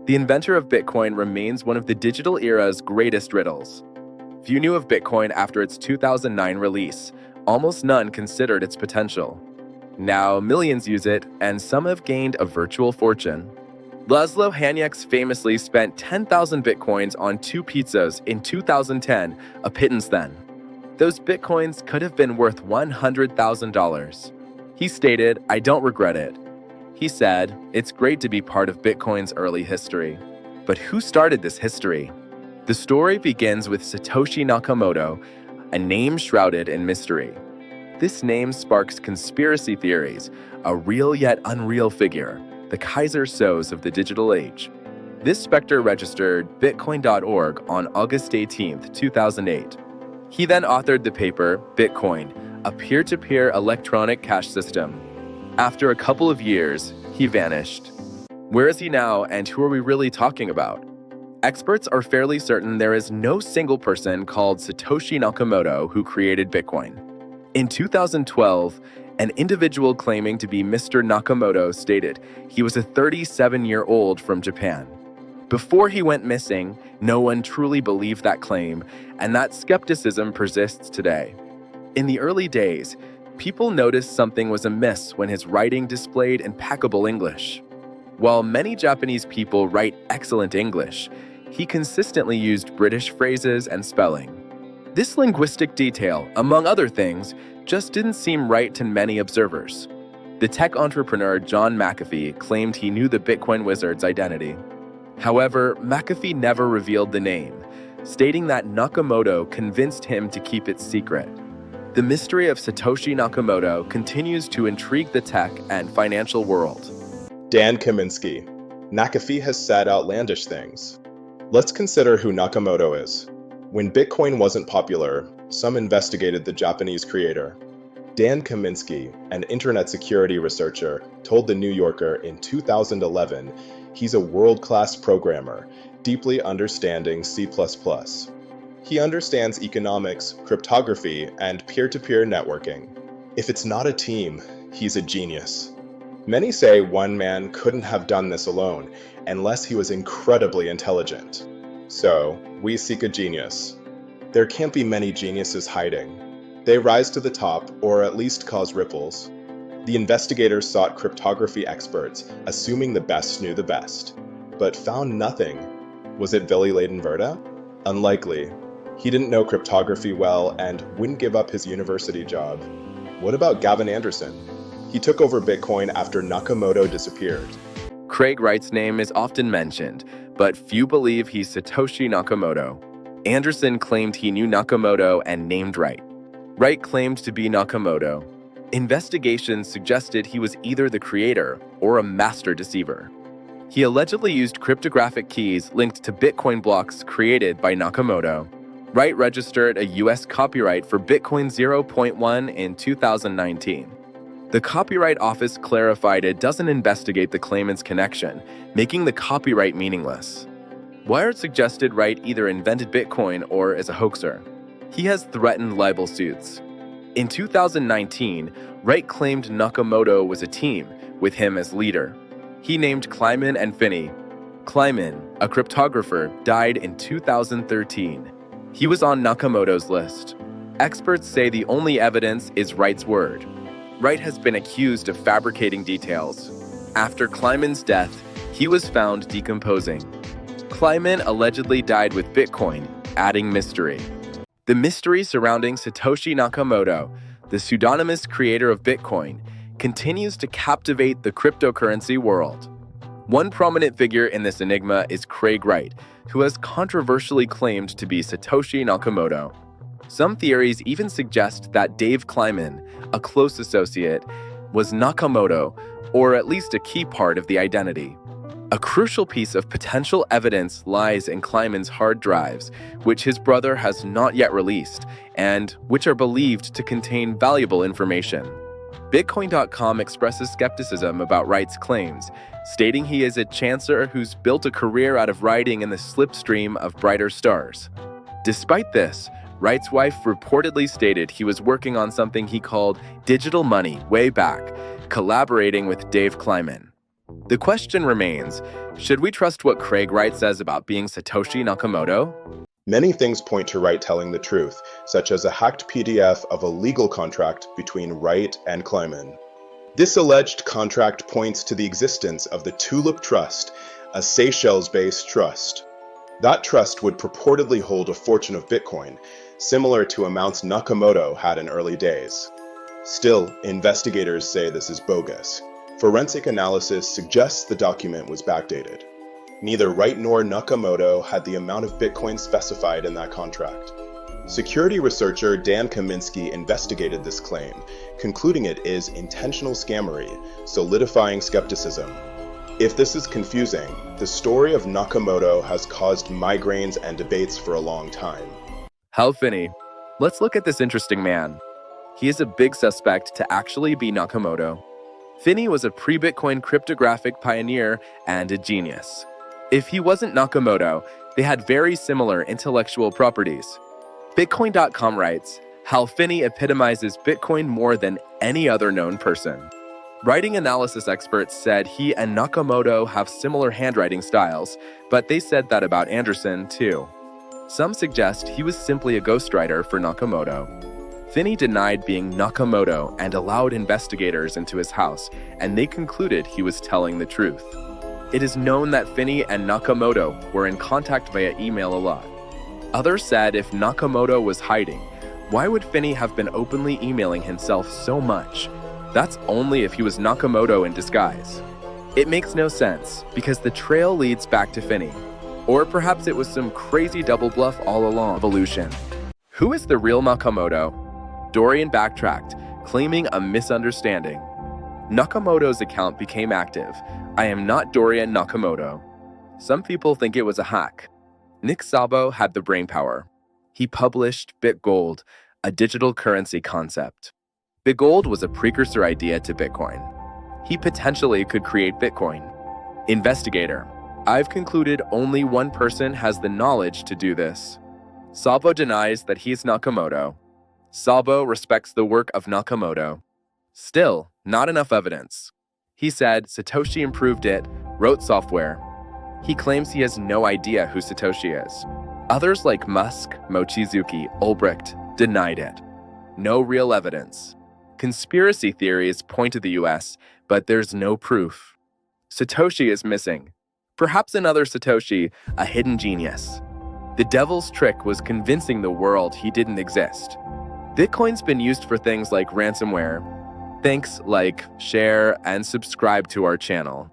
The inventor of Bitcoin remains one of the digital era's greatest riddles. Few knew of Bitcoin after its 2009 release. Almost none considered its potential. Now, millions use it, and some have gained a virtual fortune. Laszlo Hanyecz famously spent 10,000 Bitcoins on 2 pizzas in 2010, a pittance then. Those Bitcoins could have been worth $100,000. He stated, "I don't regret it." He said, "It's great to be part of Bitcoin's early history." But who started this history? The story begins with Satoshi Nakamoto, a name shrouded in mystery. This name sparks conspiracy theories, a real yet unreal figure, the Kaiser Soze of the digital age. This specter registered Bitcoin.org on August 18, 2008. He then authored the paper, Bitcoin, a peer-to-peer electronic cash system. After a couple of years, he vanished. Where is he now, and who are we really talking about? Experts are fairly certain there is no single person called Satoshi Nakamoto who created Bitcoin. In 2012, an individual claiming to be Mr. Nakamoto stated he was a 37-year-old from Japan. Before he went missing, no one truly believed that claim, and that skepticism persists today. In the early days, people noticed something was amiss when his writing displayed impeccable English. While many Japanese people write excellent English, he consistently used British phrases and spelling. This linguistic detail, among other things, just didn't seem right to many observers. The tech entrepreneur John McAfee claimed he knew the Bitcoin wizard's identity. However, McAfee never revealed the name, stating that Nakamoto convinced him to keep it secret. The mystery of Satoshi Nakamoto continues to intrigue the tech and financial world. Dan Kaminsky. McAfee has said outlandish things. Let's consider who Nakamoto is. When Bitcoin wasn't popular, some investigated the Japanese creator. Dan Kaminsky, an internet security researcher, told The New Yorker in 2011 he's a world-class programmer, deeply understanding C++. He understands economics, cryptography, and peer-to-peer networking. If it's not a team, he's a genius. Many say one man couldn't have done this alone, unless he was incredibly intelligent. So, we seek a genius. There can't be many geniuses hiding. They rise to the top, or at least cause ripples. The investigators sought cryptography experts, assuming the best knew the best, but found nothing. Was it Vili Leidenverda? Unlikely. He didn't know cryptography well and wouldn't give up his university job. What about Gavin Anderson? He took over Bitcoin after Nakamoto disappeared. Craig Wright's name is often mentioned, but few believe he's Satoshi Nakamoto. Anderson claimed he knew Nakamoto and named Wright. Wright claimed to be Nakamoto. Investigations suggested he was either the creator or a master deceiver. He allegedly used cryptographic keys linked to Bitcoin blocks created by Nakamoto. Wright registered a U.S. copyright for Bitcoin 0.1 in 2019. The Copyright Office clarified it doesn't investigate the claimant's connection, making the copyright meaningless. Wired suggested Wright either invented Bitcoin or is a hoaxer. He has threatened libel suits. In 2019, Wright claimed Nakamoto was a team, with him as leader. He named Kleiman and Finney. Kleiman, a cryptographer, died in 2013. He was on Nakamoto's list. Experts say the only evidence is Wright's word. Wright has been accused of fabricating details. After Kleiman's death, he was found decomposing. Kleiman allegedly died with Bitcoin, adding mystery. The mystery surrounding Satoshi Nakamoto, the pseudonymous creator of Bitcoin, continues to captivate the cryptocurrency world. One prominent figure in this enigma is Craig Wright, who has controversially claimed to be Satoshi Nakamoto. Some theories even suggest that Dave Kleiman, a close associate, was Nakamoto, or at least a key part of the identity. A crucial piece of potential evidence lies in Kleiman's hard drives, which his brother has not yet released, and which are believed to contain valuable information. Bitcoin.com expresses skepticism about Wright's claims, stating he is a chancer who's built a career out of riding in the slipstream of brighter stars. Despite this, Wright's wife reportedly stated he was working on something he called digital money way back, collaborating with Dave Kleiman. The question remains, should we trust what Craig Wright says about being Satoshi Nakamoto? Many things point to Wright telling the truth, such as a hacked PDF of a legal contract between Wright and Kleiman. This alleged contract points to the existence of the Tulip Trust, a Seychelles-based trust. That trust would purportedly hold a fortune of Bitcoin, similar to amounts Nakamoto had in early days. Still, investigators say this is bogus. Forensic analysis suggests the document was backdated. Neither Wright nor Nakamoto had the amount of Bitcoin specified in that contract. Security researcher Dan Kaminsky investigated this claim, concluding it is intentional scammery, solidifying skepticism. If this is confusing, the story of Nakamoto has caused migraines and debates for a long time. Hal Finney. Let's look at this interesting man. He is a big suspect to actually be Nakamoto. Finney was a pre-Bitcoin cryptographic pioneer and a genius. If he wasn't Nakamoto, they had very similar intellectual properties. Bitcoin.com writes, Hal Finney epitomizes Bitcoin more than any other known person. Writing analysis experts said he and Nakamoto have similar handwriting styles, but they said that about Anderson too. Some suggest he was simply a ghostwriter for Nakamoto. Finney denied being Nakamoto and allowed investigators into his house, and they concluded he was telling the truth. It is known that Finney and Nakamoto were in contact via email a lot. Others said if Nakamoto was hiding, why would Finney have been openly emailing himself so much? That's only if he was Nakamoto in disguise. It makes no sense, because the trail leads back to Finney. Or perhaps it was some crazy double bluff all along. Evolution. Who is the real Nakamoto? Dorian backtracked, claiming a misunderstanding. Nakamoto's account became active. I am not Dorian Nakamoto. Some people think it was a hack. Nick Szabo had the brainpower. He published BitGold, a digital currency concept. BitGold was a precursor idea to Bitcoin. He potentially could create Bitcoin. Investigator. I've concluded only one person has the knowledge to do this. Szabo denies that he's Nakamoto. Szabo respects the work of Nakamoto. Still, not enough evidence. He said Satoshi improved it, wrote software. He claims he has no idea who Satoshi is. Others like Musk, Mochizuki, Ulbricht denied it. No real evidence. Conspiracy theories point to the US, but there's no proof. Satoshi is missing. Perhaps another Satoshi, a hidden genius. The devil's trick was convincing the world he didn't exist. Bitcoin's been used for things like ransomware. Thanks, like, share, and subscribe to our channel.